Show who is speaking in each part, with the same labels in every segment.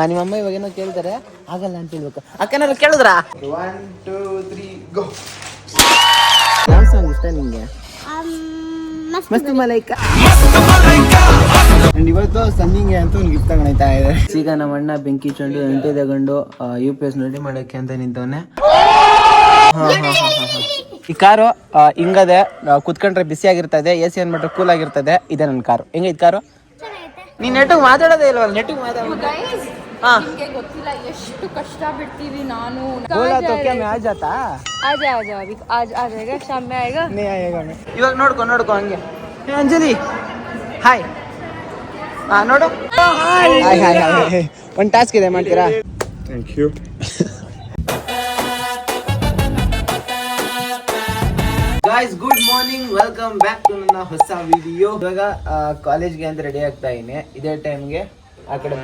Speaker 1: ನಿಮ್ಮಮ್ಮ ಇವಾಗ ಏನೋ ಕೇಳ್ತಾರೆ, ಆಗಲ್ಲ ಅಂತ ಹೇಳ್ಬೇಕು. ಅಕ್ಕನಾರು ಕೇಳಿದ್ರಾ? 1 2 3 ಗೋ. ಯಾವ ಸಾಂಗ್ ಇಷ್ಟ ನಿಮ್ಗೆ? ಮಸ್ತ್ ಮಲೈಕ. ಇವತ್ತು ಸಂಜಿಂಗೆ ಅಂತ ಒಂದು ಗಿಫ್ಟ್ ತಗೊಂಡೈತಾ ಇದೆ. ಈಗ ನಮ್ಮ ಅಣ್ಣ ಬೆಂಕಿ ಚಂಡು ಎಂಟಿ ತಗೊಂಡು UPS ರೆಡಿ ಮಾಡಕ್ಕೆ ಅಂತ ನಿಂತವನೆ. ಈ ಕಾರು ಹಿಂಗದೆ, ಕುತ್ಕೊಂಡ್ರೆ ಬಿಸಿ ಆಗಿರ್ತದೆ, AC ಏನ್ ಮಾಡ್ರೆ ಕೂಲ್ ಆಗಿರ್ತದೆ. ಇದೆ ನನ್ನ ಕಾರು. ಹೆಂಗೈತೆ ಕಾರು? ನೀನ್ ನೆಟ್ಟಿಗೆ ಮಾತಾಡೋದೇ ಇಲ್ವಲ್ಲ, ನೆಟ್ಟಿಗೆ ಮಾತಾಡೋದು.
Speaker 2: ನಿಮಗೆ ಗೊತ್ತಿಲ್ಲ ಎಷ್ಟು ಕಷ್ಟ ಬಿಡ್ತೀವಿ ನಾನು.
Speaker 1: ಇವಾಗ ನೋಡ್ಕೊ ಹಂಗೆ. ಅಂಜಲಿ ಹಾಯ್. ನೋಡು, ಒಂದು ಟಾಸ್ಕ್ ಇದೆ, ಮಾಡ್ತೀರಾ?
Speaker 3: Thank you.
Speaker 1: Guys, good morning, welcome back to ನನ್ನ ಹೊಸ ವಿಡಿಯೋ. ಇವಾಗ ಕಾಲೇಜ್ಗೆ ಅಂತ ರೆಡಿ ಆಗ್ತಾ ಇದೀನಿ. ಇದೇ ಟೈಮ್ಗೆ ಆ ಕಡೆ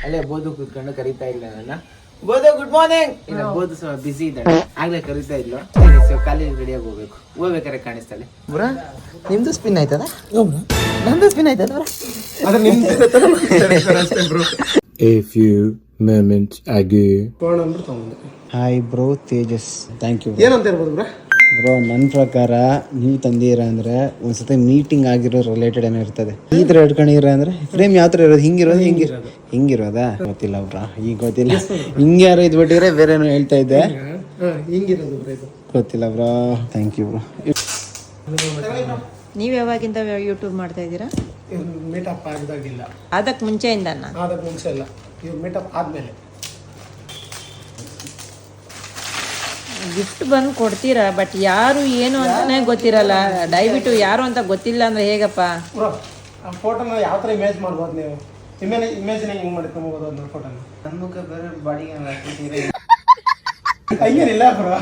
Speaker 1: ಅಲ್ಲೇ ಬೋದು ಕೂತ್ಕೊಂಡು ಕರೀತಾ ಇಲ್ಲ ನನ್ನ. ಬೋದು ಗುಡ್ ಮಾರ್ನಿಂಗ್. ಇಲ್ಲ, ಬೋದು ಸ್ವಲ್ಪ ಬಿಸಿ ಇದ್ದಾಳೆ, ಆಗ್ಲೇ ಕರೀತಾ ಇದ್ಲು. ಕಾಲೇಜ್ ರೆಡಿಯಾಗಿ ಹೋಗ್ಬೇಕಾರೆ ಕಾಣಿಸ್ತಾಳೆ. ಬ್ರಾ, ನಿಮ್ದು ಸ್ಪಿನ್ ಆಯ್ತದ? ನಂದು ಸ್ಪಿನ್ ಆಯ್ತದ?
Speaker 3: A few moments ago.
Speaker 1: Hi bro Tejas, thank you.
Speaker 3: ಏನಂತ ಹೇಳ್ಬೋದು ಬ್ರೋ?
Speaker 1: ಬ್ರೋ, ನನ್ನ ಪ್ರಕಾರ ನೀವು ತಂದಿರ ಅಂದ್ರೆ ಒಂದ್ಸತಿ ಮೀಟಿಂಗ್ ಆಗಿರೋ ರಿಲೇಟೆಡ್ ಏನೋ ಇರ್ತದೆ. ಈ ತರ ಹಿಡ್ಕೊಂಡಿರ ಅಂದ್ರೆ ಫ್ರೇಮ್ ಯಾವ ತರ ಇರೋದು? ಹಿಂಗಿರೋದಾ? ಗೊತ್ತಿಲ್ಲ ಬ್ರಾ, ಈಗ ಗೊತ್ತಿಲ್ಲ. ಹಿಂಗೆ ಯಾರು ಇದು ಬಿಟ್ಟಿದ್ರೆ ಬೇರೆ ಏನೋ ಹೇಳ್ತಾ ಇದ್ದೆ. ಗೊತ್ತಿಲ್ಲ ಬ್ರೋ. Thank you bro.
Speaker 4: ನೀವು ಯಾವಾಗಿಂದ ಯೂಟ್ಯೂಬ್ ಮಾಡ್ತಾ ಇದ್ದೀರಾ?
Speaker 3: ಮೀಟಪ್ ಆಗಿದಾಗಿಲ್ಲ,
Speaker 4: ಅದಕ್ಕೆ ಮುಂಚೆಯಿಂದ?
Speaker 3: ಅದಕ್ಕೆ ಮುಂಚೆ ಇಲ್ಲ, ಇವ್ರು ಮೀಟಪ್ ಆದ್ಮೇಲೆ.
Speaker 4: ಗಿಫ್ಟ್ ಬಂದು ಕೊಡ್ತೀರಾ, ಬಟ್ ಯಾರು ಏನು ಅಂತಾನೆ ಗೊತ್ತಿರಲ್ಲ. ದಯವಿಟ್ಟು ಯಾರು ಅಂತ ಗೊತ್ತಿಲ್ಲ ಅಂದ್ರೆ ಹೇಗಪ್ಪ?
Speaker 3: ಬ್ರೋ, ಆ ಫೋಟೋನ ಯಾವ ಥರ ಇಮೇಜ್ ಮಾಡ್ಬೋದು ನೀವು? ಇಮೇಜಿನ ಹೆಂಗೆ ಮಾಡ್ಕೊಬೋದು ಅದನ್ನ ಫೋಟೋನ?
Speaker 1: ನನ್ನ ಮುಖ ಬೇರೆ, ಬಾಡಿಗೆ
Speaker 3: ಹಂಗೇನಿಲ್ಲ ಬ್ರೋ,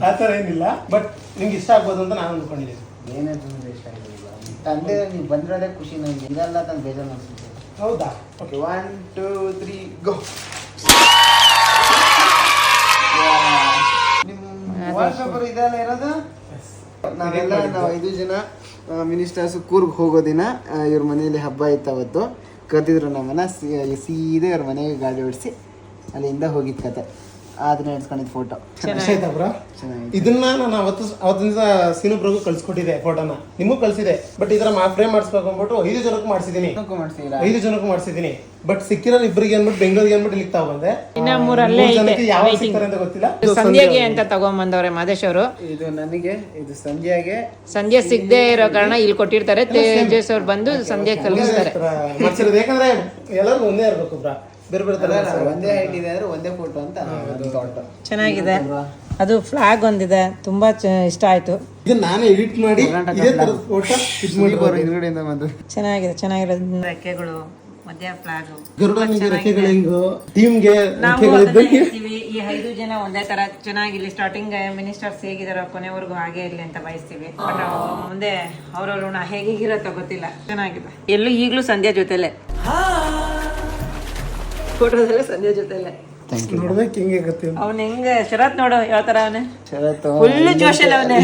Speaker 3: ಆ ಥರ ಏನಿಲ್ಲ. ಬಟ್ ನಿಮ್ಗೆ ಇಷ್ಟ ಆಗ್ಬೋದು ಅಂತ ನಾನು ಅಂದ್ಕೊಂಡಿದ್ದೀನಿ.
Speaker 1: ಏನೇ ತುಂಬ ಇಷ್ಟ ಆಗಿದೆ ತಂದೆ, ನೀವು ಬಂದಿರೋದೇ ಖುಷಿ ನನಗೆ. ಹಿಂಗೆಲ್ಲ ತಂದು ಬೇಜಾರು ಅನ್ಸುತ್ತೆ.
Speaker 3: ಹೌದಾ?
Speaker 1: ಓಕೆ, 1 2 3 ಗೋ. ನಿಮ್ಮ ವಾಟ್ಸಪ್ ಇದೆಲ್ಲ ಇರೋದು? ನಾವು 5 ಜನ ಮಿನಿಸ್ಟರ್ಸ್ ಕೂರ್ಗ್ ಹೋಗೋ ದಿನ ಇವ್ರ ಮನೆಯಲ್ಲಿ ಹಬ್ಬ ಇತ್ತು. ಅವತ್ತು ಕರೆದಿದ್ರು ನಮ್ಮನ್ನ. ಸೀದಾ ಇವ್ರ ಮನೆಗೆ ಗಾಡಿ ಓಡಿಸಿ ಅಲ್ಲಿಂದ ಹೋಗಿದ್ ಕತೆ. ಅದನ್ನ ಇಡ್ಸ್ಕೊಂಡಿದ್ದು ಫೋಟೋ.
Speaker 3: ಆಯ್ತಾ ಬ್ರೋ? ಇದನ್ನ ನಾನು ಅವತ್ತಿನ ಸೀನುಬ್ರಿಗೂ ಕಳ್ಸಿಕೊಟ್ಟಿದ್ದೆ, ಫೋಟೋನ ನಿಮಗೂ ಕಳ್ಸಿದೆ. ಬಟ್ ಇದರ ಫ್ರೇಮ್ ಮಾಡಿಸ್ಬೇಕು ಅಂದ್ಬಿಟ್ಟು 5 ಜನಕ್ಕೂ ಮಾಡಿಸಿದೀನಿ. 5 ಜನಕ್ಕೂ ಮಾಡಿಸಿದೀನಿ. ಬಟ್ ಸಿಕ್ಕಿರೋ ಇಬ್ಬರಿಗೆ ಅಂದ್ಬಿಟ್ಟು ಬೆಂಗಳೂರಿಗೆ ಅಂದ್ಬಿಟ್ಟು ಇಲ್ಲಿಗೆ ತಗೊಂಡೆ.
Speaker 4: ಇನ್ನ 3 ಅಲ್ಲೇ
Speaker 3: ಯಾವಾಗ ಸಿಗ್ತಾರೆ ಅಂತ ಗೊತ್ತಿಲ್ಲ.
Speaker 4: ಸಂಧ್ಯೆಗೆ ಅಂತ ತಗೊಂಡ್ಬಂದವ್ರೆ ಮಾದೇಶ್ ಅವರು.
Speaker 1: ಇದು ನನಗೆ, ಇದು ಸಂಧ್ಯೆ
Speaker 4: ಸಿಗದೆ ಇರೋ ಕಾರಣ ಇಲ್ಲಿ ಕೊಟ್ಟಿರ್ತಾರೆ. ತೇಜಸ್ ಅವ್ರು ಬಂದು ಸಂಧ್ಯೆ ಕಳಿಸ್ತಾರೆ.
Speaker 3: ಯಾಕಂದ್ರೆ ಎಲ್ಲರೂ ಒಂದೇ ಇರ್ಬೇಕು ಬ್ರಾ, ಬೇರೆ ಬೇರೆ ತರ
Speaker 1: ಒಂದೇ ಹೈಟ್ ಇದೆ ಅಂದ್ರೆ ಒಂದೇ ಫೋಟೋ ಅಂತ.
Speaker 4: ಚೆನ್ನಾಗಿದೆ. ಅದು ಫ್ಲಾಗ್ ಒಂದಿದೆ, ತುಂಬಾ ಇಷ್ಟ ಆಯ್ತು.
Speaker 3: ಇದನ್ನ ನಾನೇ ಎಡಿಟ್ ಮಾಡಿ ಇದೇ ತರ ಫೋಟೋ
Speaker 1: ಹಿಂದ್ಗಡೆಯಿಂದ ಬಂದು
Speaker 4: ಚೆನ್ನಾಗಿರೋದು. ರೆಕ್ಕೆಗಳು, ಮಧ್ಯ ಫ್ಲಾಗ್,
Speaker 3: ಗರುಡನಿಗೆ ರೆಕ್ಕೆಗಳು, ಹೆಂಗು ಟೀಮ್ಗೆ
Speaker 4: ಈ 5 ಜನ ಒಂದೇ ತರ ಚೆನ್ನಾಗಿರ್ಲಿ. ಸ್ಟಾರ್ಟಿಂಗ್ ಮಿನಿಸ್ಟರ್ಸ್ ಹೇಗಿದಾರೋ ಕೊನೆವರೆಗೂ ಹಾಗೆ ಇರ್ಲಿ ಅಂತ ಬಯಸ್ತೀವಿ. ಬಟ್ ಮುಂದೆ ಅವ್ರವ್ರ ಋಣ ಹೇಗಿರತ್ತೋ ಗೊತ್ತಿಲ್ಲ. ಚೆನ್ನಾಗಿದೆ. ಎಲ್ಲೂ ಈಗಲೂ ಸಂಧ್ಯಾ ಜೊತೆಲೆ, ಫೋಟೋದಲ್ಲೇ ಸಂಧ್ಯಾ ಜೊತೆಲೆ.
Speaker 3: ನೋಡ್ಬೇಕು ಹಿಂಗೆ ಗೊತ್ತಿಲ್ಲ.
Speaker 4: ಅವ್ನ ಹೆಂಗ ಶರತ್ ನೋಡು ಯಾವ ತರ ಅವನೇ.
Speaker 1: ಶರತ್
Speaker 4: ಫುಲ್ ಜೋಶಲ್ಲಿ ಅವನೇ.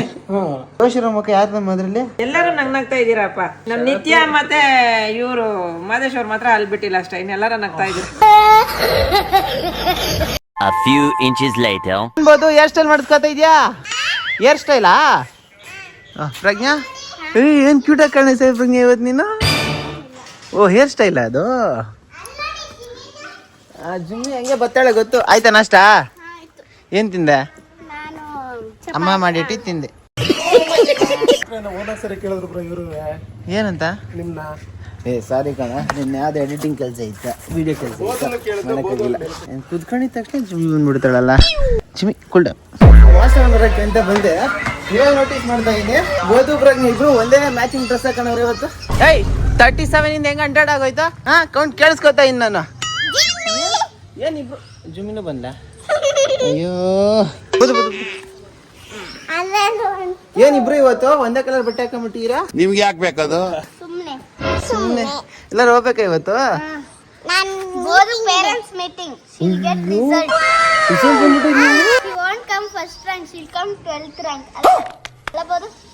Speaker 1: ಜೋಶಿರೋ ಮುಖ ಯಾರು ನಮ್ಮ ಅದ್ರಲ್ಲಿ?
Speaker 4: ಎಲ್ಲರೂ ನಗ್ನಾಗ್ತಾ ಇದೀರಪ್ಪ. ನಮ್ ನಿತ್ಯ ಮತ್ತೆ ಇವರು ಮಾದೇಶ್ ಅವ್ರು ಮಾತ್ರ ಅಲ್ಲಿ ಬಿಟ್ಟಿಲ್ಲ ಅಷ್ಟೇ, ಇನ್ನೆಲ್ಲರೂ ನಗ್ತಾ ಇದ್ರು.
Speaker 5: A few inches later.
Speaker 1: ಅನ್ಬೋದು. ಹೇರ್ ಸ್ಟೈಲ್ ಮಾಡ್ಕೋತಾ ಇದೆಯಾ? ಹೇರ್ ಸ್ಟೈಲಾ ಪ್ರಜ್ಞಾ? ಏನ್ ಕ್ಯೂಟ್ ಆಗಿ ಕಾಣಿಸ್ತಾ ಪ್ರಜ್ಞಾ ಇವತ್ತು ನೀನು. ಓ, ಹೇರ್ ಸ್ಟೈಲ್ ಅದು. ಜುಮ್ಮಿ ಹಂಗೆ ಬತ್ತಾಳೆ ಗೊತ್ತು. ಆಯ್ತಾ ನಾಷ್ಟ? ಏನ್ ತಿಂದೆ? ಅಮ್ಮ ಮಾಡಿಟ್ಟಿ ತಿಂದೆ.
Speaker 3: ಸರಿ ಕೇಳಿದ್ರು ಬ್ರೋ ಇವರು.
Speaker 1: ಏನಂತ?
Speaker 3: ನಿಮ್ನ
Speaker 1: ಸಾರಿ ಕಣ, ನಿನ್ನ ಯಾವ್ದು ಎಡಿಟಿಂಗ್ ಕೆಲಸ ಇತ್ತ, ವಿಡಿಯೋ ಕೆಲಸ ಮಾಡಕ್ಕಾಗಿಲ್ಲ. ಕುತ್ಕೊಂಡಿದ ತಕ್ಷಣ ಜಿಮ್ಮಿ ಬಂದ್ಬಿಡ್ತಾಳಲ್ಲ. ಜಿಮ್ಮಿ ಕುಲ್ಡ ವಾಸನ ಬರಕ್ಕೆ ಅಂತ ಬಂದೆ. ಇವಾಗ ನೋಟಿಸ್ ಮಾಡ್ತಾ ಇದ್ದೀನಿ, ಬೋದು ಪ್ರಜ್ಞೆ ಇಬ್ರು ಒಂದೇ ಮ್ಯಾಚಿಂಗ್ ಡ್ರೆಸ್ ಹಾಕೊಂಡ್ರೆ ಇವತ್ತು. 37 ಇಂದ ಹೆಂಗ 100 ಆಗೋಯ್ತಾ? ಕೌಂಟ್ ಕೇಳಿಸ್ಕೊತಾ ಇನ್ ನಾನು. ಏನಿಬ್ರು ಜುಮ್ಮಿನೂ ಬಂದ. ಅಯ್ಯೋ, ಏನಿಬ್ರು ಇವತ್ತು ಒಂದೇ ಕಲರ್ ಬಟ್ಟೆ ಹಾಕೊಂಡ್ಬಿಟ್ಟಿರಾ?
Speaker 6: ನಿಮ್ಗೆ ಯಾಕೆ ಬೇಕದು?
Speaker 1: ಸುಮ್ಮನೆ ಎಲ್ಲರೂ ಹೋಗ್ಬೇಕಾ ಇವತ್ತು?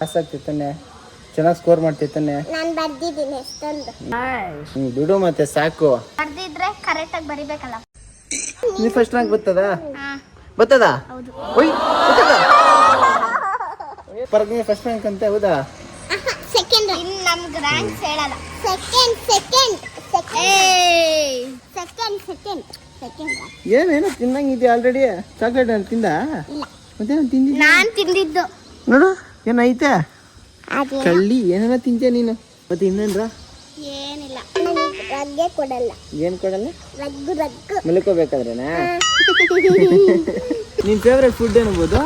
Speaker 1: ಆಸಕ್ತಿ ತಾನೆ. ಚೆನ್ನಾಗಿ ಸ್ಕೋರ್ ಮಾಡ್ತಿರ್ತಾನೆ.
Speaker 6: ನಾನು ಬರ್ದಿದ್ದೀನಿ ಎಷ್ಟೊಂದು.
Speaker 1: ಬಿಡು ಮತ್ತೆ ಸಾಕು.
Speaker 6: ಬರ್ದಿದ್ರೆ ಕರೆಕ್ಟ್ ಆಗಿ ಬರಿಬೇಕಲ್ಲ.
Speaker 1: ನೀ ಫಸ್ಟ್ ರ್ಯಾಂಕ್ ಬರ್ತದ ಓಯ್ ಪರಗ್ ನೀ ಫಸ್ಟ್ ರ್ಯಾಂಕ್ ಅಂತ ಹೌದಾ?
Speaker 6: ಸೆಕೆಂಡ್. ಇನ್ನು ನಮ್ಗೆ ರ್ಯಾಂಕ್ಸ್ ಹೇಳಲ್ಲ. ಸೆಕೆಂಡ್.
Speaker 1: ಏನೇನೋ ತಿನ್ನಂಗಿದ್ಯಾ ಆಲ್ರೆಡಿ? ಚಾಕ್ಲೇಟ್ ಅಲ್ಲಿ ತಿಂದ? ಮತ್ತೇನು ತಿಂದಿ?
Speaker 6: ನಾನು ತಿಂದಿದ್ದು
Speaker 1: ನೋಡು ಏನೈತೆ
Speaker 6: ಅದೇ.
Speaker 1: ಕಳ್ಳಿ ಏನೇನೋ ತಿಂತೀಯ ನೀನು. ಮತ್ತೆ ಇನ್ನೇನ್ರ?
Speaker 6: ಏನಿಲ್ಲ. ರಗ್ಗೆ ಕೊಡಲ್ಲ.
Speaker 1: ಏನ್ ಕೊಡಲ್ಲ?
Speaker 6: ರಗ್ಗು
Speaker 1: ಮಲ್ಕೋಬೇಕಾದ್ರೆನಾ? ನಿನ್ ಫೇವ್ರೆಟ್ ಫುಡ್ ಏನ್ಬೋದು?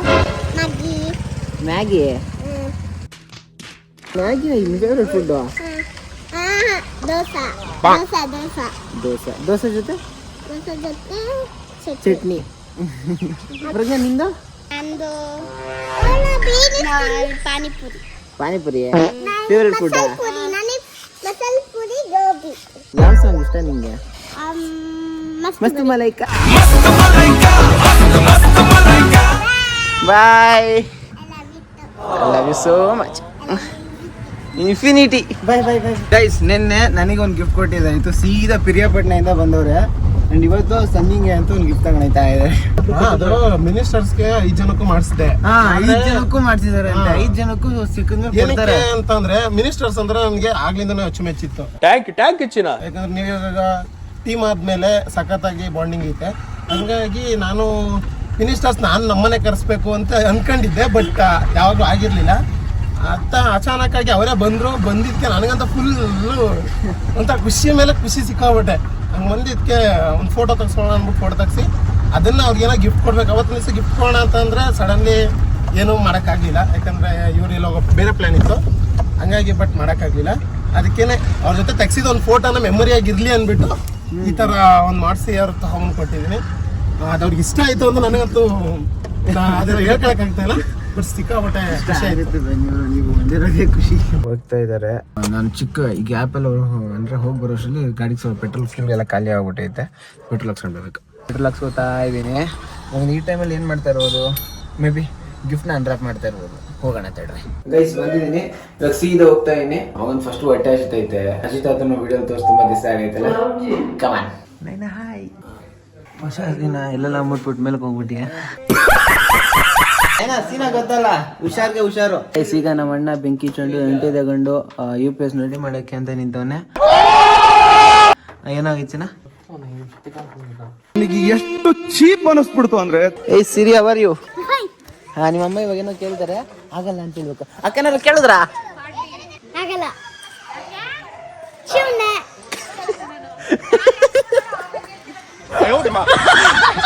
Speaker 1: ಮ್ಯಾಗಿ. ಮ್ಯಾಗಿ ನಿನ್ ಫೇವ್ರೆಟ್ ಫುಡ್? ದೋಸೆ ಜೊತೆ ಚಟ್ನಿ. ಪ್ರಜ್ಞಾ ನಿಂದು?
Speaker 6: ನಂದು ಪಾನಿಪುರಿ.
Speaker 1: Panipuri favourite food?
Speaker 6: ಮಸಾಲೆ ಪುರಿ, ಗೋಬಿ.
Speaker 1: ಯಾವ ಸಾಂಗ್ ಇಷ್ಟ ನಿಂಗೆ? ಮಸ್ತ್ Malaika. Bye. I love you so much. Infinity. Bye bye bye. Guys ನಿನ್ನೆ ನನಗೊಂದು ಗಿಫ್ಟ್ ಕೊಟ್ಟಿದ್ದಾಯಿತು. ಸೀದಾ ಪಿರಿಯಾಪಟ್ಟಣದಿಂದ ಬಂದವ್ರೆ. ಅಂಡ್ ಇವತ್ತು ಸಂಜಿಂಗೆ ಅಂತ ಒಂದು ಗಿಫ್ಟ್ ತಗೊಂಡೈತಾ ಇದೆ.
Speaker 3: ಅದು ಮಿನಿಸ್ಟರ್ಸ್ಗೆ 5 ಜನಕ್ಕೂ ಮಾಡಿಸಿದೆ.
Speaker 1: 5 ಜನಕ್ಕೂ ಮಾಡಿಸಿದಾರೆ ಅಂತ. 5 ಜನಕ್ಕೂ ಸಿಕ್ಕಿದ್ರೆ ಕೊಡ್ತಾರೆ
Speaker 3: ಅಂತಂದ್ರೆ ಮಿನಿಸ್ಟರ್ಸ್ ಅಂದ್ರೆ ನನ್ಗೆ ಆಗ್ಲಿಂದಾನೆ ಅಚ್ಚುಮೆಚ್ಚಿತ್ತು.
Speaker 1: ಟ್ಯಾಂಕ್ ಹೆಚ್ಚಿನ.
Speaker 3: ಯಾಕಂದ್ರೆ ನೀವು ಇವಾಗ ಟೀಮ್ ಆದ್ಮೇಲೆ ಸಖತ್ತಾಗಿ ಬಾಂಡಿಂಗ್ ಐತೆ. ಹಂಗಾಗಿ ನಾನು ಮಿನಿಸ್ಟರ್ಸ್ ನಮ್ಮನೆ ಕರೆಸ್ಬೇಕು ಅಂತ ಅನ್ಕೊಂಡಿದ್ದೆ. ಬಟ್ ಯಾವಾಗಲೂ ಆಗಿರ್ಲಿಲ್ಲ. ಅಚಾನಕ್ ಆಗಿ ಅವರೇ ಬಂದಿದ್ಕೆ ನನಗಂತ ಫುಲ್ ಅಂತ ಖುಷಿ ಮೇಲೆ ಖುಷಿ ಸಿಕ್ಕಾಬಿಟ್ಟೆ. ಹಂಗೆ ಬಂದಿದ್ಕೆ ಒಂದು ಫೋಟೋ ತೆಗ್ಸೋಣ ಅಂದ್ಬಿಟ್ಟು ಫೋಟೋ ತೆಗ್ಸಿ ಅದನ್ನ ಅವ್ರಿಗೇನೋ ಗಿಫ್ಟ್ ಕೊಡ್ಬೇಕು. ಅವತ್ತಿನ ದಿವಸ ಗಿಫ್ಟ್ ಕೊಡೋಣ ಅಂತಂದ್ರೆ ಸಡನ್ಲಿ ಏನೂ ಮಾಡೋಕ್ಕಾಗಲಿಲ್ಲ. ಯಾಕಂದರೆ ಇವರೆಲ್ಲ ಬೇರೆ ಪ್ಲ್ಯಾನ್ ಇತ್ತು. ಹಂಗಾಗಿ ಬಟ್ ಮಾಡೋಕ್ಕಾಗಲಿಲ್ಲ. ಅದಕ್ಕೇನೆ ಅವ್ರ ಜೊತೆ ತೆಗ್ಸಿದ ಒಂದು ಫೋಟೋನ ಮೆಮೊರಿಯಾಗಿರಲಿ ಅಂದ್ಬಿಟ್ಟು ಈ ಥರ ಒಂದು ಮಾಡಿಸಿ ಅವ್ರ ತಗೊಂಡು ಕೊಟ್ಟಿದ್ದೀನಿ. ಅದು ಅವ್ರಿಗೆ ಇಷ್ಟ ಆಯಿತು ಅಂತ ನನಗಂತೂ ಅದೆಲ್ಲ ಹೇಳ್ಕೊಳಕ್ಕಾಗ್ತಾಯಿಲ್ಲ. ಬಟ್ ಸಿಕ್ಕಾಬಟ್ಟೆ ಖುಷಿ ಆಯಿತು.
Speaker 1: ನೀವು ಒಂದಿರೋದೇ ಖುಷಿ. ಹೋಗ್ತಾ ಇದ್ದಾರೆ. ನಾನು ಚಿಕ್ಕ ಈ ಗ್ಯಾಪಲ್ಲಿ ಅಂದರೆ ಹೋಗಿ ಬರೋಷ್ಟರಲ್ಲಿ ಗಾಡಿಗೆ ಸ್ವಲ್ಪ ಪೆಟ್ರೋಲ್ ಫ್ಯೂಲ್ ಎಲ್ಲ ಖಾಲಿ ಆಗ್ಬಿಟ್ಟೈತೆ. ಪೆಟ್ರೋಲ್ ಹಾಕ್ಸ್ಕೊಳ್ಬೇಕು. ಪೆಟ್ರೋಲ್ ಹಾಕ್ಸ್ಕೊತಾ ಇದ್ದೀನಿ. ನಾನು ಈ ಟೈಮಲ್ಲಿ ಏನು ಮಾಡ್ತಾ ಇರ್ಬೋದು? ಮೇ ಬಿ ಗಿಫ್ಟ್ನ ಅನ್ರಾಪ್ ಮಾಡ್ತಾ ಇರ್ಬೋದು. ಹೋಗೋಣ ತಡ್ರಿ. ಗೈಸ್ ಬಂದಿದ್ದೀನಿ. ಇವಾಗ ಸೀದಾ ಹೋಗ್ತಾ ಇದ್ದೀನಿ. ಅವನ್ ಫಸ್ಟ್ ಹೊಟ್ಟೆ ಹಸಿತೈತೆ. ಹಸಿತಾತನ ವಿಡಿಯೋ ತೋರಿಸಿ ತುಂಬ ದಿವಸ ಆಗೈತಲ್ಲ. ಕಮಾನ್ ನೈನಾ ಹಾಯ್. ಹೊಸ ದಿನ ಎಲ್ಲೆಲ್ಲ ಮುಟ್ಬಿಟ್ಟು ಮೇಲೆ ಹೋಗ್ಬಿಟ್ಟಿಯಾ? ಸೀನಾ ಗೊತ್ತಲ್ಲ, ಹುಷಾರು. ಈಗ ನಮ್ಮ ಅಣ್ಣ ಬೆಂಕಿ ಚಂಡು ಎಂಟಿ ತಗೊಂಡು UPS ರೆಡಿ ಮಾಡಕ್ಕೆ ಅಂತ ನಿಂತವನೆ. ಏನಾಗಿತ್ತು
Speaker 7: ಎಷ್ಟು ಚೀಪ್ ಅನಿಸ್ಬಿಡ್ತು ಅಂದ್ರೆ.
Speaker 1: ಸಿರಿ ಅವರ್ ಯು? ನಿಮ್ಮ ಅಮ್ಮ ಇವಾಗ ಏನೋ ಕೇಳ್ತಾರೆ. ಆಗಲ್ಲ ಅಂತ ಹೇಳ್ಬೇಕು. ಅಕ್ಕನಾರು ಕೇಳಿದ್ರಾ?
Speaker 6: ಆಗಲ್ಲ.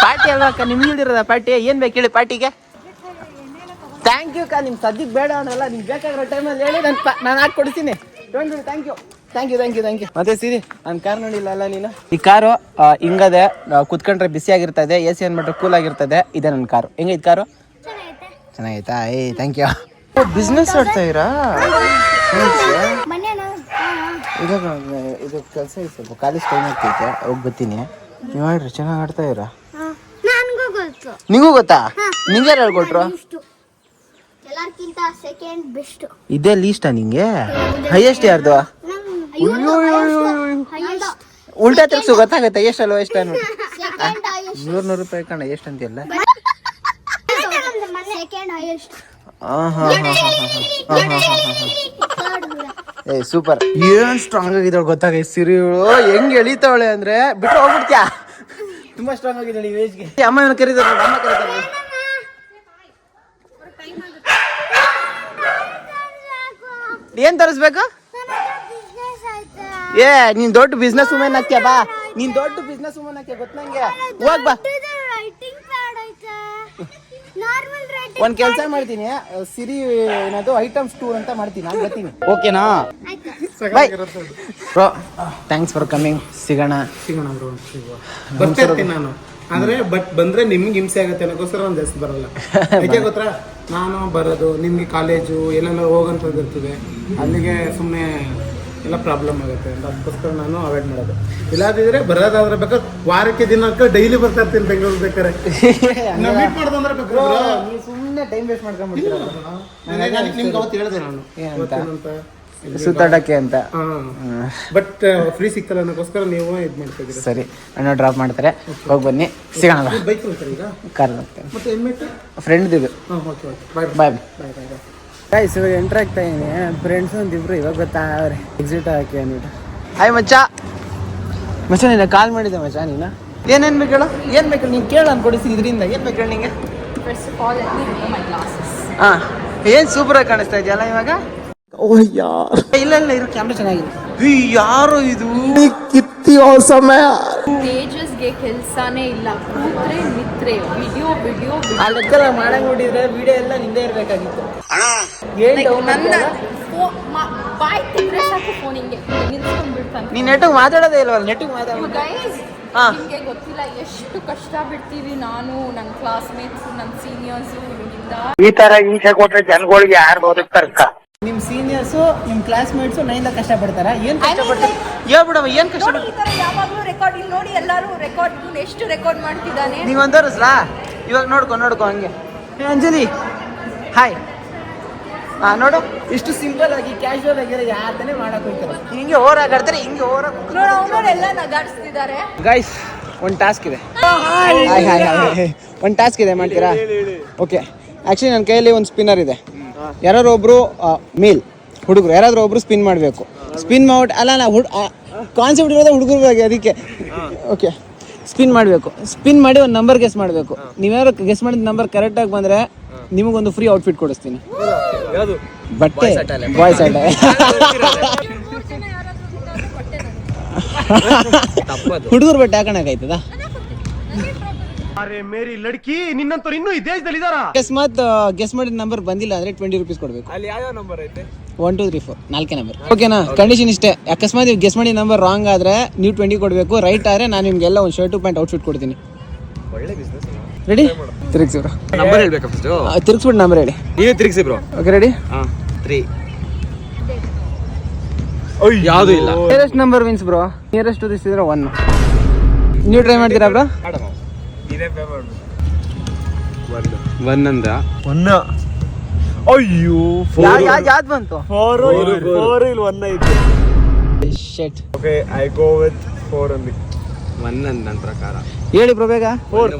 Speaker 1: ಪಾರ್ಟಿ ಅಲ್ವಾ ಅಕ್ಕ? ನಿಮ್ಗೆ ಹಿಡಿರೋದ ಪಾರ್ಟಿ? ಏನ್ ಬೇಕು ಹೇಳಿ ಪಾರ್ಟಿಗೆ? ಥ್ಯಾಂಕ್ ಯು ಅಕ್ಕ. ನಿಮ್ ಸದ್ಯಕ್ಕೆ ಬೇಡ ಅನ್ನಲ್ಲ. ನಿಮ್ಗೆ ಬೇಕಾಗಿರೋ ಟೈಮಲ್ಲಿ ಹೇಳಿ ನಾನು ಹಾಕೊಡ್ತೀನಿ. Thank you. ಮತ್ತೆ ಸಿರಿ ನನ್ನ ಕಾರ್ ನೋಡಿಲ್ಲ ಅಲ್ಲ ನೀನು? ಈ ಕಾರು ಹಿಂಗದೆ, ಕುತ್ಕೊಂಡ್ರೆ ಬಿಸಿ ಆಗಿರ್ತದೆ. AC ಅನ್ಬಿಟ್ರೆ ಕೂಲ್ ಆಗಿರ್ತದೆ. ಇದೆ ನನ್ನ ಕಾರು. ಹೆಂಗೈತೆ ಕಾರು? ಚೆನ್ನಾಗೈತಾ? Thank you. ಬಿಸ್ನೆಸ್ ಮಾಡ್ತಾ ಇರಾ? ಇದು ಕೆಲಸ ಇದೆ. ಸ್ವಲ್ಪ ಕಾಲೇಜ್ ಟೈಮ್ ಆಗ್ತೈತೆ. ಹೋಗಿ ಬರ್ತೀನಿ. ನೀವು ಹೇಳ್ರಿ. ಚೆನ್ನಾಗಿ ಆಡ್ತಾ ಇರಾ? ನಿಂಗೂ ಗೊತ್ತಾ? ನಿಂಗೆ ಯಾರು ಹೇಳ್ಕೊಟ್ರು?
Speaker 6: ಎಲ್ಲಾರ್ಕಿಂತ ಸೆಕೆಂಡ್ ಬೆಸ್ಟ್.
Speaker 1: ಇದೇ ಲೀಸ್ಟಾ ನಿಂಗೆ? ಹೈಯೆಸ್ಟ್ ಯಾರ್ದು? ಉಲ್ಟಾ ತೆಗ್ಸು ಗೊತ್ತಾಗತ್ತೆ ಎಷ್ಟಲ್ವ ಎಷ್ಟು ಅನ್ನು. 100 ರೂಪಾಯಿ ಕಣ ಎಷ್ಟು ಅಂತೀಯಲ್ಲ? ಸೂಪರ್. ಏನ್ ಸ್ಟ್ರಾಂಗ್ ಆಗಿದ್ದಾಳೆ ಗೊತ್ತಾಗ ಸಿರಿಗಳು. ಹೆಂಗ್ ಎಳಿತಾವಳೆ ಅಂದ್ರೆ ಬಿಟ್ಟು ಹೋಗ್ಬಿಡ್ತೀಯಾ? ತುಂಬಾ ಸ್ಟ್ರಾಂಗ್ ಆಗಿದ್ದಾಳೆ ಈ ಏಜ್ಗೆ. ಅಮ್ಮ ಏನು ಕರೀತಾರೆ? ಅಮ್ಮ ಕರೀತಾರೆ. ಏನ್ ತರಿಸ್ಬೇಕು? ನೀನ್ ದೊಡ್ಡ ಬಿಸ್ನೆಸ್ ವುಮೆನ್ ಆಗ್ತೀಯ. ಬಾ, ನೀನ್ ದೊಡ್ಡ ಬಿಸ್ನೆಸ್ ವುಮೆನ್ ಆಗ್ತೀಯ ಗೊತ್ತ ನಂಗೆ. ಹೋಗ್ ಬಾ. ಒಂದ್ ಕೆಲ್ಸ ಮಾಡ್ತೀನಿ. ಸಿರಿ ಏನದು ಐಟಮ್ಸ್ ಟೂರ್ ಅಂತ ಮಾಡ್ತೀನಿ. ನಾನು ಬರ್ತೀನಿ. ಓಕೆನಾ? Bye bro. Thanks for coming. ಸಿಗೋಣ ಬ್ರೋ.
Speaker 3: ಬರ್ತಾ ಇರ್ತೀನಿ ನಾನು. ಆದ್ರೆ ಬಟ್ ಬಂದ್ರೆ ನಿಮ್ಗೆ ಹಿಂಸೆ ಆಗುತ್ತೆ ಅನ್ನೋಕ್ಕೋಸ್ಕರ ನಾನು ಜಾಸ್ತಿ ಬರಲ್ಲ. ಯಾಕೆ ಗೊತ್ತಾ? ನಾನು ಬರೋದು ನಿಮ್ಗೆ ಕಾಲೇಜು ಎಲ್ಲೆಲ್ಲ ಹೋಗೋಂಥದ್ದು ಇರ್ತದೆ. ಅಲ್ಲಿಗೆ ಸುಮ್ಮನೆ ಎಲ್ಲ ಪ್ರಾಬ್ಲಮ್ ಆಗುತ್ತೆ ಅಂತ ಅದಕ್ಕೋಸ್ಕರ ನಾನು ಅವಾಯ್ಡ್ ಮಾಡೋದು. ಇಲ್ಲಾದಿದ್ರೆ ಬರೋದಾದ್ರೆ ಬೇಕಾದ್ರೆ ವಾರಕ್ಕೆ ದಿನಕ್ಕೆ ಡೈಲಿ ಬರ್ತಾ ಇರ್ತೀನಿ ಬೆಂಗಳೂರು ಬೇಕಾರೆ. ಮೀಟ್ ಮಾಡೋದಂದ್ರೆ
Speaker 1: ಸುಮ್ಮನೆ ಟೈಮ್ ವೇಸ್ಟ್ ಮಾಡ್ಕೊಂಡ್ಬಿಡ್ತೀರ.
Speaker 3: ನಿಮ್ಗೆ ಅವತ್ತು ಹೇಳಿದೆ ನಾನು
Speaker 1: ಸುತ್ತಾಡಕ್ಕೆ ಅಂತ.
Speaker 3: ಬಟ್ ಫ್ರೀ ಸಿಕ್ತಲ್ಲ ಅನ್ನೋಕ್ಕೋಸ್ಕರ ನೀವು ಇದು ಮಾಡ್ತಾ ಇದ್ದೀರಾ.
Speaker 1: ಸರಿ, ಅಣ್ಣ ಡ್ರಾಪ್ ಮಾಡ್ತಾರೆ, ಹೋಗಿ ಬನ್ನಿ, ಸಿಗೋಣ.
Speaker 3: ಬೈಕ್ ಹೋಗ್ತಾರೆ ಈಗ,
Speaker 1: ಕಾರ್ ಹೋಗ್ತೇನೆ,
Speaker 3: ಮತ್ತೆ ಹೆಲ್ಮೆಟ್
Speaker 1: ಫ್ರೆಂಡ್ ಇದು.
Speaker 3: ಓಕೆ ಓಕೆ, ಬಾಯ್
Speaker 1: bye
Speaker 3: bye bye bye.
Speaker 1: Guys ಇವಾಗ ಎಂಟ್ರ್ ಆಗ್ತಾ ಇದೀನಿ. ಫ್ರೆಂಡ್ಸ್ ಒಂದಿಬ್ರು ಇವಾಗ ಗೊತ್ತಾವ್ರೆ ಎಕ್ಸಿಟ್ ಹಾಕಿ ಅಂದ್ಬಿಟ್ಟು. ಹಾಯ್ ಮಚ್ಚ, ಮಚ್ಚ ನೀನು ಕಾಲ್ ಮಾಡಿದ್ದೆ ಮಚ್ಚ. ನೀನು ಏನೇನು ಬೇಕು ಹೇಳು, ಏನು ಬೇಕು ನೀನು ಕೇಳು, ನಾನು ಕೊಡಿಸಿ ಇದರಿಂದ. ಏನು ಬೇಕು ಹೇಳಿ ನಿಂಗೆ?
Speaker 2: First of all, let me remove my glasses.
Speaker 1: ಹಾಂ, ಏನು ಸೂಪರಾಗಿ ಕಾಣಿಸ್ತಾ ಇದೆಯಲ್ಲ ಇವಾಗ. ಇಲ್ಲ ಇಲ್ಲ, ಇರೋ ಕ್ಯಾಮ್ರಾ ಚೆನ್ನಾಗಿದೆ. ಯಾರು ಇದು ಕಿತ್ತಿಯೋ ಸಮಯ.
Speaker 2: ತೇಜಸ್ಗೆ ಕೆಲ್ಸಾನೇ ಇಲ್ಲ, ಕೂತ್ರೆ ನಿತ್ರೆ, ವಿಡಿಯೋ
Speaker 1: ಆ ಲೆಕ್ಕ ಮಾಡಂಗ್ ನೋಡಿದ್ರೆ ವಿಡಿಯೋ ಎಲ್ಲ ನಿಂದೇ ಇರ್ಬೇಕಾಗಿತ್ತು.
Speaker 2: ಬಾಯ್ ತೆಗ್ರೆ ಸಾಕು ಫೋನ್ ಹಿಂಗೆ ನಿಲ್ಸ್ಕೊಂಡ್ ಬಿಡ್ತಾನೆ.
Speaker 1: ನೀನ್ ನೆಟ್ಟಿಗೆ ಮಾತಾಡೋದೇ ಇಲ್ವಲ್ಲ, ನೆಟ್ಟಿಗೆ ಮಾತಾಡೋದು.
Speaker 2: ಗೈಸ್, ನಿಮ್ಗೆ ಗೊತ್ತಿಲ್ಲ ಎಷ್ಟು ಕಷ್ಟ ಬಿಡ್ತೀವಿ ನಾನು, ನನ್ನ ಕ್ಲಾಸ್ಮೇಟ್ಸ್, ನನ್ನ ಸೀನಿಯರ್ಸು.
Speaker 8: ಈ ತರ ಹಿಂಸೆ ಕೊಟ್ರೆ ಜನಗಳಿಗೆ ಯಾರು ಬದುಕ್ತಾರಕ್ಕ?
Speaker 1: ನಿಮ್ ಸೀನಿಯರ್ಸು, ನಿಮ್ ಕ್ಲಾಸ್ಮೇಟ್ಸು ನೈಂದ ಕಷ್ಟ ಪಡ್ತಾರ. ಏನ್ ಕಷ್ಟ ಪಡ್ತಾರೆ ಹೇಳ್ಬಿಡವ, ಏನ್ ಕಷ್ಟ ಪಡ್ತಾರೆ?
Speaker 2: ಯಾವಾಗ್ಲೂ ರೆಕಾರ್ಡ್ ಇಲ್ಲಿ ನೋಡಿ, ಎಲ್ಲರೂ ರೆಕಾರ್ಡ್, ಎಷ್ಟು ರೆಕಾರ್ಡ್ ಮಾಡ್ತಿದ್ದಾನೆ.
Speaker 1: ನೀವ್ ಒಂದೋರಿಸ್ಲಾ ಇವಾಗ? ನೋಡ್ಕೊ ಹಂಗೆ. ಅಂಜಲಿ ಹಾಯ್. ಹಾ ನೋಡು, ಇಷ್ಟು ಸಿಂಪಲ್ ಆಗಿ ಕ್ಯಾಶುವಲ್ ಆಗಿರೋ ಯಾರನ್ನೇ ಮಾಡಕ್ ಹೋಗ್ತಾರೆ. ಹಿಂಗೆ ಓವರ್ ಆಗಾಡ್ತಾರೆ, ಹಿಂಗೆ ಓವರ್
Speaker 2: ಎಲ್ಲ ನಗಾಡ್ಸ್ತಿದ್ದಾರೆ.
Speaker 1: ಗೈಸ್, ಒಂದು ಟಾಸ್ಕ್ ಇದೆ. ಒಂದು ಟಾಸ್ಕ್ ಇದೆ, ಮಾಡ್ತೀರಾ? ಓಕೆ, ಆ್ಯಕ್ಚುಲಿ ನನ್ನ ಕೈಯಲ್ಲಿ ಒಂದು ಸ್ಪಿನ್ನರ್ ಇದೆ. ಯಾರಾದ್ರು ಒಬ್ರು ಮೇಲ್ ಹುಡುಗರು ಯಾರಾದ್ರೂ ಒಬ್ರು ಸ್ಪಿನ್ ಮಾಡಬೇಕು. ಸ್ಪಿನ್ ಮಾಡಿ ಅಲ್ಲ ಕಾನ್ಸೆಪ್ಟ್ ಇರೋದೇ ಹುಡುಗರ ಬಗ್ಗೆ, ಅದಕ್ಕೆ. ಓಕೆ, ಸ್ಪಿನ್ ಮಾಡಬೇಕು. ಸ್ಪಿನ್ ಮಾಡಿ ಒಂದು ನಂಬರ್ ಗೆಸ್ ಮಾಡಬೇಕು. ನೀವ್ಯಾರು ಗೆಸ್ ಮಾಡಿದ ನಂಬರ್ ಕರೆಕ್ಟಾಗಿ ಬಂದರೆ ನಿಮಗೊಂದು ಫ್ರೀ ಔಟ್ಫಿಟ್ ಕೊಡಿಸ್ತೀನಿ. ಬಟ್ಟೆ ಬಾಯ್ಸ್ ಆಟ. ಹುಡುಗರು ಬಟ್ಟೆ ಹಾಕೋಣಕ್ಕಾಯ್ತದ? ಅಕಸ್ಮಾತ್ ಗೆಸ್ ಮಾಡಿದ ನಂಬರ್ ಬಂದಿಲ್ಲ ಅಂದ್ರೆ 20 ರೂಪೀಸ್ ಕೊಡ್ಬೇಕು. ಅಲ್ಲಿ ಯಾವ ನಂಬರ್ ಐತೆ? 1 2 3 4 4 ನಂಬರ್. ಓಕೆನಾ? ಕಂಡೀಷನ್ ಇಷ್ಟೇ. ಅಕಸ್ಮಾತ್ ನೀವು ಗೆಸ್ ಮಾಡಿದ ನಂಬರ್ ರಾಂಗ್ ಆದ್ರೆ ನೀವು 20 ಕೊಡಬೇಕು. ರೈಟ್ ಆದ್ರೆ ನಾನು ನಿಮ್ಗೆಲ್ಲ ಒಂದು ಶರ್ಟ್ ಪ್ಯಾಂಟ್ ಔಟ್ಫಿಟ್ ಕೊಡ್ತೀನಿ. ರೆಡಿ? ತಿರುಗಿಸಿ ಬ್ರೋ.
Speaker 9: ನಂಬರ್ ಹೇಳ್ಬೇಕಾ ಫಸ್ಟ್?
Speaker 1: ತಿರುಗಿಸ್ಬಿಟ್ಟು ನಂಬರ್ ಹೇಳಿ.
Speaker 9: ನೀವೇ ತಿರುಗಿಸಿ ಬ್ರೋ.
Speaker 1: Okay, ready?
Speaker 9: 3. ಯಾವುದು ಇಲ್ಲ.
Speaker 1: Nearest number wins bro. Nearest this ಇದ್ರೆ 1. ನೀವು ಟ್ರೈ ಮಾಡ್ತೀರಾ ಬ್ರೋ?
Speaker 9: 1 ಅಂದ
Speaker 7: 1. ಅಯ್ಯೋ,
Speaker 1: ಯಾವ್ದು ಬಂತು?
Speaker 7: 4 ಇಲ್ಲಿ 1 ಐತೆ.
Speaker 1: Shit.
Speaker 7: Okay, I go with 4 ಅಂದಿ.
Speaker 9: 1 ಅಂದ ನನ್ನ ಪ್ರಕಾರ.
Speaker 1: ಹೇಳಿ ಬ್ರೋ ಬೇಗ.
Speaker 9: 1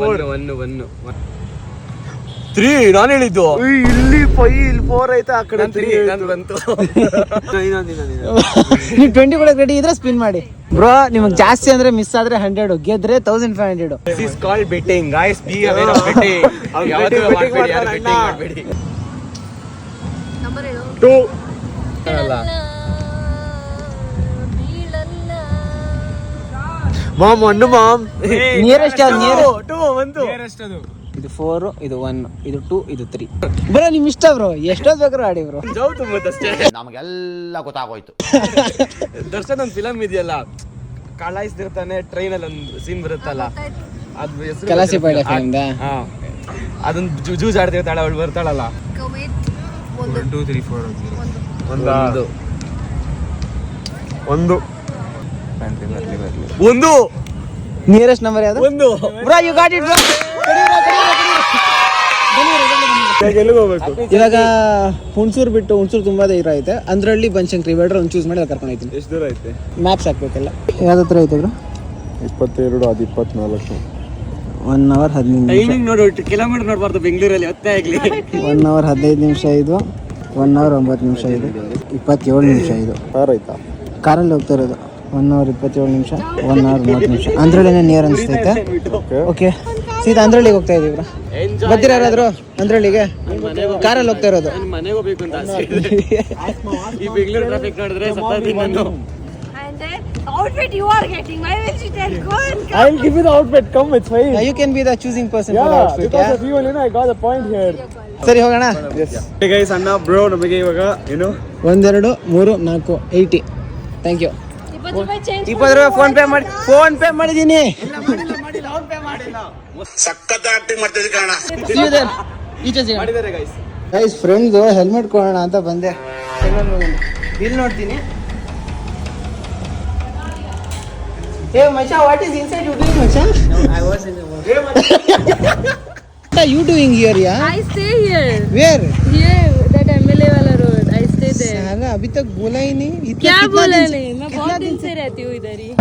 Speaker 9: 3 ನಾನು ಹೇಳಿದ್ದು.
Speaker 7: ಇಲ್ಲಿ 5 ಇಲ್ಲಿ 4 ಐತೆ, ಆ ಕಡೆ 3
Speaker 9: ನಾನು ಬಂತು.
Speaker 1: ನೀವು 20 ಕೊಡಕ್ಕೆ ರೆಡಿ ಇದ್ರೆ ಸ್ಪಿನ್ ಮಾಡಿ ಬ್ರೋ. ನಿಮಗೆ ಜಾಸ್ತಿ ಅಂದ್ರೆ ಮಿಸ್ ಆದ್ರೆ 100, ಗೆದ್ರೆ 1500.
Speaker 9: This is called betting, guys. Be aware of betting. ಯಾವುದು ಮಾಡಬೇಡಿ, ಯಾರು betting ಮಾಡಬೇಡಿ.
Speaker 2: ನಂಬರ್ ಹೇಳು.
Speaker 7: 2
Speaker 9: ಅಲ್ಲ
Speaker 7: ಮಾಮ್, 1 ಮಾಮ್.
Speaker 1: ನಿಯರೆಸ್ಟ್ ಯಾವ್ದು?
Speaker 7: 2 ಅದು.
Speaker 1: ಇದು 4, ಇದು 1, ಇದು 2, ಇದು 3. ಬ್ರೋ ನಿಮ್ ಇಷ್ಟ ಬ್ರೋ, ಎಷ್ಟೊತ್ತು ಬೇಕಾದ್ರೂ ಆಡಿ ಬ್ರೋ.
Speaker 9: ಜಾವ್ ತುಂಬತ್ತಷ್ಟೇ.
Speaker 8: ನಮಗೆಲ್ಲ ಗೊತ್ತಾಗೋಯ್ತು.
Speaker 9: ದರ್ಶನ್ ಒಂದು ಫಿಲಮ್ ಇದೆಯಲ್ಲ, ಕಳಾಯಿಸ್ತಿರ್ತಾನೆ ಟ್ರೈನ್ ಅಲ್ಲಿ ಒಂದು ಸೀನ್ ಬರುತ್ತಲ್ಲ, ಅದು ಹೆಸರು
Speaker 1: ಕಲಾಸಿಪಾಳ್ಯ ಫಿಲ್ಮ್ದ?
Speaker 9: ಹಾ, ಅದೊಂದು ಜೂಜ್ ಆಡ್ತಿರ್ತಾಳೆ, ಅವಳು ಬರ್ತಾಳಲ್ಲ.
Speaker 7: 1 2 3 4
Speaker 9: ಒಂದು
Speaker 1: ನಿಯರೆಸ್ಟ್ ನಂಬರ್ ಯಾವ್ದು?
Speaker 9: 1.
Speaker 1: Bro you got it bro. ಇವಾಗ ಹುಣಸೂರು ಬಿಟ್ಟು, ಹುಣಸೂರು ತುಂಬಾ ದೂರ ಐತೆ, ಅಂದ್ರಲ್ಲಿ ಬನಶಂಕರಿ ಬೇಡ್ರೆ ಒಂದು ಚೂಸ್ ಮಾಡಿ ಕರ್ಕೊಂಡು ಹೋಗ್ತೀನಿ.
Speaker 7: ಎಷ್ಟು ದೂರ ಐತೆ?
Speaker 1: ಮ್ಯಾಪ್ಸ್ ಹಾಕ್ಬೇಕಲ್ಲ. ಯಾವ್ದು ಹತ್ರ ಐತೆ ಬ್ರೋ?
Speaker 7: 22 ಅದು 24.
Speaker 1: 1 hour 15 ನಿಮಿಷ.
Speaker 9: ಟೈಮಿಂಗ್ ನೋಡು, ಕಿಲೋಮೀಟರ್ ನೋಡ್ಬಾರ್ದು ಬೆಂಗಳೂರಲ್ಲಿ, ಹೊತ್ತೇ ಆಗ್ಲಿ.
Speaker 1: 1 hour 15 ನಿಮಿಷ ಇದು, 1 hour 9 ನಿಮಿಷ ಇದು, 27 ನಿಮಿಷ ಇದು.
Speaker 7: ಕಾರ್ ಐತಾ?
Speaker 1: ಕಾರಲ್ಲಿ ಹೋಗ್ತಾ ಇರೋದು. 1 hour 27 ನಿಮಿಷ, 1 hour 30 ನಿಮಿಷ. ಅಂದ್ರಳ್ಳಿನೇ ನಿಯರ್ ಅನಿಸ್ತೈತೆ. ಓಕೆ, ಸೀದಾ ಅಂದ್ರಳ್ಳಿಗೆ ಹೋಗ್ತಾ ಇದೀವಿ ಬ್ರೋ. ಬರ್ತೀರಾ ಯಾರಾದ್ರು ಅಂದ್ರಳ್ಳಿಗೆ? ಕಾರಲ್ಲಿ ಹೋಗ್ತಾ ಇರೋದು.
Speaker 9: ನಾನು ಮನೆಗೆ ಹೋಗ್ಬೇಕು ಅಂತ ಆಸೆ ಇದೆ. ಈ ಬೆಂಗಳೂರು ಟ್ರಾಫಿಕ್ ನೋಡಿದ್ರೆ ಸತ್ತಾತೀನಿ ನಾನು.
Speaker 2: And then outfit you are getting. Why will she tell? Go and come.
Speaker 7: I'll give you the outfit. Come, it's fine.
Speaker 1: You can be the choosing person for the
Speaker 7: Yeah,
Speaker 1: outfit.
Speaker 7: because of you, I got the point here.
Speaker 1: ಸರಿ ಹೋಗೋಣ.
Speaker 7: Hey guys, ಅಣ್ಣ bro ನಮಗೆ ಇವಾಗ ಏನು
Speaker 1: 1 2 3 4 80. Thank you.
Speaker 2: 20 ರೂಪಾಯಿ change.
Speaker 1: 20 ರೂಪಾಯಿ phone pay ಮಾಡಿದ್ದೀನಿ.
Speaker 8: ಸಖತ್ ಆಕ್ಟಿಂಗ್ ಮಾಡ್ತಿದ್ದೆ ಕಾರಣ.
Speaker 1: ಈಚೆ ಗೈಸ್, ಫ್ರೆಂಡ್ಸ್ ಹೆಲ್ಮೆಟ್ ಕೊಡೋಣ ಅಂತ ಬಂದೆ. ಬಿಲ್ ನೋಡ್ತೀನಿ. Hey Macha, what is inside you doing, Macha? No, I was in the work. What are you doing here, yeah?
Speaker 2: I stay here.
Speaker 1: Where?
Speaker 2: Here, that MLA wala road. I stay दे
Speaker 1: साला अभी तक बोला ही नहीं इतना
Speaker 2: क्या
Speaker 1: कितना
Speaker 2: बोला
Speaker 1: दिन से-
Speaker 2: नहीं मैं
Speaker 1: कितना
Speaker 2: बहुत
Speaker 1: दिन
Speaker 2: दिन से रहती हूँ इधर ही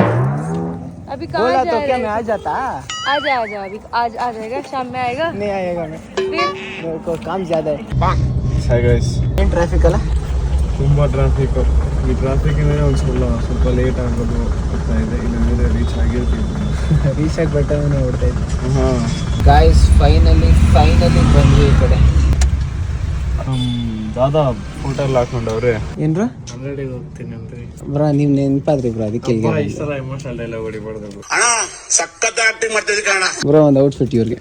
Speaker 2: अभी कहाँ
Speaker 1: बोला
Speaker 2: जा
Speaker 1: तो क्या
Speaker 2: रहे
Speaker 1: मैं आ जाता
Speaker 2: आ जा अभी आज आ जाएगा शाम में आएगा
Speaker 1: नहीं आएगा मैं
Speaker 2: फिर
Speaker 1: मेरे को काम ज्यादा है
Speaker 7: ಹಾಯ್ ಗೈಸ್
Speaker 1: ಏನ್ ಟ್ರಾಫಿಕ್ ಅಲ್ಲ
Speaker 7: ತುಂಬ ಟ್ರಾಫಿಕ್ ಈ ಟ್ರಾಫಿಕಿಂದ ಒಂದು ಸ್ವಲ್ಪ ಲೇಟ್ ಆಗೋದು ಆಗ್ತಾ ಇದೆ ಇಲ್ಲಿಂದ ರೀಚ್ ಆಗಿರ್ತೀವಿ
Speaker 1: ರೀಚ್ ಆಗಿ ಬೆಟ್ಟವನ್ನೇ ಓಡ್ತಾ ಇದ್ದೆ
Speaker 7: ಹಾಂ
Speaker 1: ಗಾಯ್ಸ್ ಫೈನಲಿ ಬಂದ್ವಿ ಈ ಕಡೆ
Speaker 7: ದಾದಾ ಫೋಟೋ ಎಲ್ಲ ಹಾಕೊಂಡವ್ರೆ
Speaker 1: ಏನ್ರ
Speaker 7: ಅಂಗಡಿಗೆ ಹೋಗ್ತೀನಿ ಅಂತ
Speaker 1: ಬ್ರಾ ನೀವ್ ನೆನಪಾದ್ರಿ ಬ್ರಾ ಅದಕ್ಕೆ
Speaker 7: ಈ ಸಲ ಎಮೋಷನಲ್ ಡೈಲಾಗ್ ಹೊಡಿಬಾರ್ದು
Speaker 1: ಬ್ರೋ ಒಂದು ಔಟ್ಫಿಟ್ ಇವ್ರಿಗೆ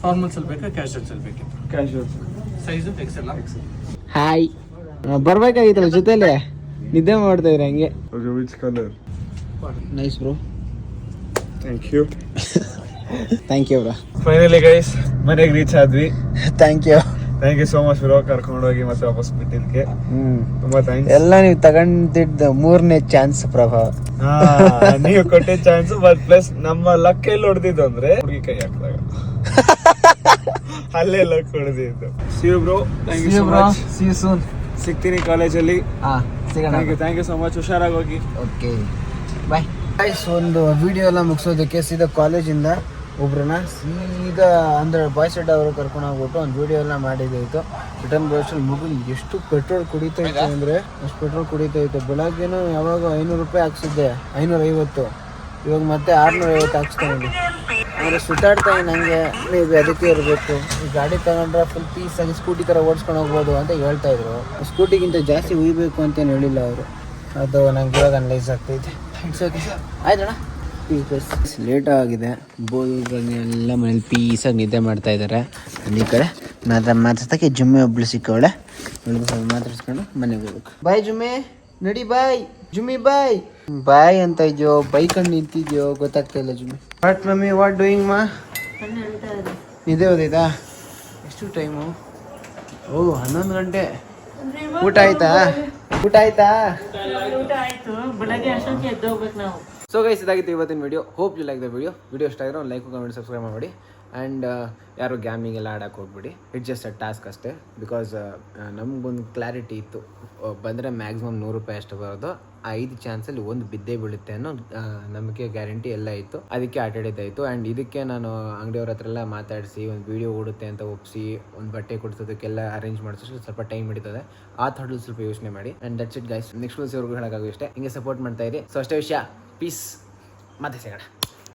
Speaker 7: ಫಾರ್ಮಲ್ ಸ್ವಲ್ಪ ಬೇಕಾ ಕ್ಯಾಶುವಲ್ ಸ್ವಲ್ಪ ಬೇಕಿತ್ತು ಕ್ಯಾಶುವಲ್ ಸೈಜು ಎಕ್ಸೆಲ್
Speaker 1: ಹಾಯ್ ಬರ್ಬೇಕಾಗಿತ್ತಲ್ಲ ಜೊತೆಲೆ ನಿದ್ದೆ ಮಾಡ್ತಾ ಇದ್ರಿ ಹಂಗೆ
Speaker 7: which colour
Speaker 1: nice bro
Speaker 7: thank you
Speaker 1: thank you bro
Speaker 7: finally guys ಮನೆಗೆ ರೀಚ್ ಆದ್ವಿ
Speaker 1: thank you
Speaker 7: so much bro ಕರ್ಕೊಂಡೋಗಿ ಮತ್ತೆ ವಾಪಸ್ ಬಿಟ್ಟಿದ್ದಕ್ಕೆ ತುಂಬಾ ಥ್ಯಾಂಕ್ಸ್
Speaker 1: ಎಲ್ಲ ನೀವು ತಗೊಂಡಿದ್ದ 3ನೇ ಚಾನ್ಸ್ ಪ್ರಭಾವ
Speaker 7: ನೀವು ಕೊಟ್ಟಿದ್ದ ಚಾನ್ಸ್ ಬಟ್ ಪ್ಲಸ್ ನಮ್ಮ ಲಕ್ ಎಲ್ಲಿ ಹೊಡೆದಿದ್ದು ಅಂದ್ರೆ ಹುಡುಗಿ ಕೈ ಹಾಕಿದಾಗ ಅಲ್ಲೇ ಲಕ್ ಹೊಡೆದಿದ್ದು see you bro thank you so much
Speaker 1: see you soon
Speaker 7: ಸಿಗ್ತೀನಿ ಕಾಲೇಜಲ್ಲಿ
Speaker 1: ಸಿಗೋಣ
Speaker 7: ಥ್ಯಾಂಕ್ ಯು ಸೋ ಮಚ್ ಹುಷಾರಾಗಿ ಹೋಗಿ
Speaker 1: ಓಕೆ ಬಾಯ್ ಗೈಸ್ ಒಂದು ವಿಡಿಯೋ ಎಲ್ಲ ಮುಗಿಸೋದಕ್ಕೆ ಸೀದಾ ಕಾಲೇಜಿಂದ ಒಬ್ರನ್ನ ಸೀದಾ ಅಂದರೆ ಬಾಯ್ಸ್ ಸೈಡ್ ಅವರು ಕರ್ಕೊಂಡು ಹೋಗ್ಬಿಟ್ಟು ಒಂದು ವಿಡಿಯೋ ಎಲ್ಲ ಮಾಡಿದ್ದಾಯಿತು ರಿಟರ್ನ್ ಬಸ್ಸಲ್ಲಿ ಮಗು ಎಷ್ಟು ಪೆಟ್ರೋಲ್ ಕುಡಿತಾ ಇತ್ತು ಅಂದರೆ ಅಷ್ಟು ಪೆಟ್ರೋಲ್ ಕುಡಿತಾ ಇತ್ತು ಬೆಳಗ್ಗೆನೂ ಯಾವಾಗ 500 ರೂಪಾಯಿ ಹಾಕ್ಸಿದ್ದೆ 550 ಇವಾಗ ಮತ್ತೆ 650 ಹಾಕ್ಸ್ತಾನೆ ಅಂದರೆ ಸುತ್ತಾಡ್ತಾ ನನಗೆ ನೀವು ಅದಕ್ಕೆ ಇರಬೇಕು ಈ ಗಾಡಿ ತಗೊಂಡ್ರೆ ಫುಲ್ ಪೀಸಾಗಿ ಸ್ಕೂಟಿ ಥರ ಓಡಿಸ್ಕೊಂಡು ಹೋಗ್ಬೋದು ಅಂತ ಹೇಳ್ತಾಯಿದ್ರು ಸ್ಕೂಟಿಗಿಂತ ಜಾಸ್ತಿ ಉಯ್ಬೇಕು ಅಂತೇನು ಹೇಳಿಲ್ಲ ಅವರು ಅದು ನಂಗೆ ಇವಾಗ ಅನಲೈಸ್ ಆಗ್ತೈತೆ ಇಟ್ಸ್ ಓಕೆ ಆಯ್ತಣ್ಣ ಲೇಟ್ ಆಗಿದೆ ಬೋಲ್ಗಳನ್ನೆಲ್ಲ ಮನೇಲಿ ಪೀಸಾಗಿ ನಿದ್ದೆ ಮಾಡ್ತಾ ಇದ್ದಾರೆ ಈ ಕಡೆ ಮಾತಾಡ್ತಕ್ಕೆ ಜುಮ್ಮೆ ಒಬ್ಳು ಸಿಕ್ಕವಳೆ ಮಾತಾಡ್ಸ್ಕೊಂಡು ಮನೆಗೆ ಹೋಗ್ಬೇಕು ಬಾಯ್ ಜುಮ್ಮೆ ನಡಿ ಬಾಯ್ ಜುಮ್ಮಿ ಬಾಯ್ ಅಂತ ಇದೆಯೋ ಬೈಕಂಡು ನಿಂತಿದ್ಯೋ ಗೊತ್ತಾಗ್ತಾ ಇಲ್ಲ ಜುಮ್ಮಿ ವಾಟ್ ಮಮ್ಮಿ ವಾಟ್ ಡೂಯಿಂಗ್ ಮಾ ನಿದ್ದೆ ಹೋದೈತಾ ಎಷ್ಟು ಟೈಮು ಓ 11 ಗಂಟೆ ಊಟ ಆಯ್ತಾ
Speaker 4: ಊಟ ಆಯ್ತು ಬೆಳಗ್ಗೆ ಅಷ್ಟೊತ್ತಿಗೆ ಎದ್ದು ಹೋಗ್ಬೇಕು ನಾವು.
Speaker 1: ಸೊ ಗೈಸ್ ಇದಾಗಿತ್ತು ಇವತ್ತಿನ video hope you like the video ಇಷ್ಟ ಆಗಿರೋ ಒಂದು ಲೈಕ್ ಕಮೆಂಟ್ ಸಬ್ಸ್ಕ್ರೈಬ್ ಮಾಡಿ ಆ್ಯಂಡ್ ಯಾರು ಗ್ಯಾಮಿಂಗ್ ಎಲ್ಲ ಆಡೋಕೆ ಹೋಗ್ಬಿಡಿ ಇಟ್ಸ್ ಜಸ್ಟ್ ಅ ಟಾಸ್ಕ್ ಅಷ್ಟೇ ಬಿಕಾಸ್ ನಮಗೊಂದು ಕ್ಲಾರಿಟಿ ಇತ್ತು ಬಂದರೆ ಮ್ಯಾಕ್ಸಿಮಮ್ 100 ರೂಪಾಯಿ ಅಷ್ಟು ಬರೋದು 5 ಚಾನ್ಸಲ್ಲಿ ಒಂದು ಬಿದ್ದೇ ಬೀಳುತ್ತೆ ಅನ್ನೋ ನಮಗೆ ಗ್ಯಾರಂಟಿ ಎಲ್ಲ ಇತ್ತು ಅದಕ್ಕೆ ಆಟಾಡಿದ್ದಾಯಿತು ಆ್ಯಂಡ್ ಇದಕ್ಕೆ ನಾನು ಅಂಗಡಿಯವ್ರ ಹತ್ರ ಎಲ್ಲ ಮಾತಾಡಿಸಿ ಒಂದು ವೀಡಿಯೋ ಓಡುತ್ತೆ ಅಂತ ಒಪ್ಪಿಸಿ ಒಂದು ಬಟ್ಟೆ ಕೊಡಿಸೋದಕ್ಕೆಲ್ಲ ಅರೇಂಜ್ ಮಾಡಿಸೋಷ್ಟು ಸ್ವಲ್ಪ ಟೈಮ್ ಹಿಡಿತದೆ ಆ ಥಾಟಲ್ಲಿ ಸ್ವಲ್ಪ ಯೋಚನೆ ಮಾಡಿ and that's it guys next ವರ್ಷವರೆಗೂ ಹೇಳೋಕ್ಕಾಗೋ ಇಷ್ಟೇ ಹಿಂಗೆ ಸಪೋರ್ಟ್ ಮಾಡ್ತಾ ಇರಿ ಸೊ ಅಷ್ಟೇ ವಿಷಯ ಪೀಸ್ ಮತ್ತೆ ಸಿಗೋಣ.